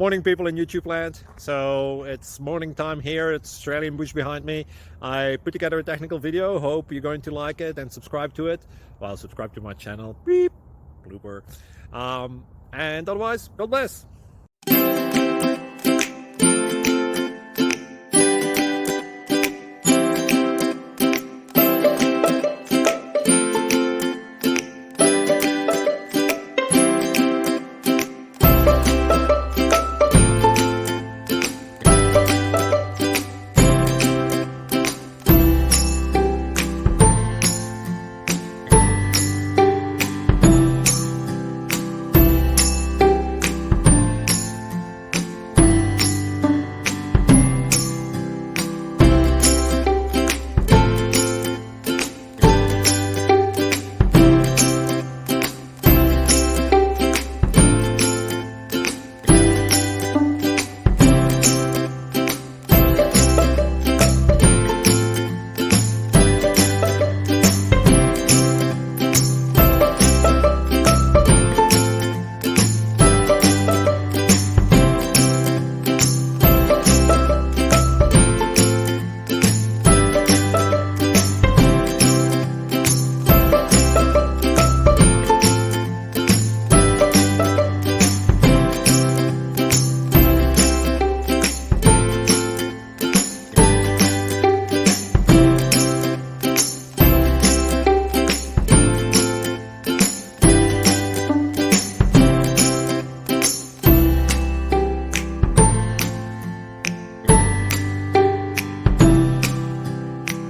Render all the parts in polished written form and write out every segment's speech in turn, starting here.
Morning, people in YouTube land. So it's morning time here. It's Australian bush behind me. I put together a technical video. Hope you're going to like it and subscribe to it. Well, subscribe to my channel. Beep, blooper. And otherwise, God bless.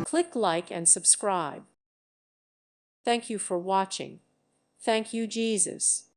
Click like and subscribe. Thank you for watching. Thank you, Jesus.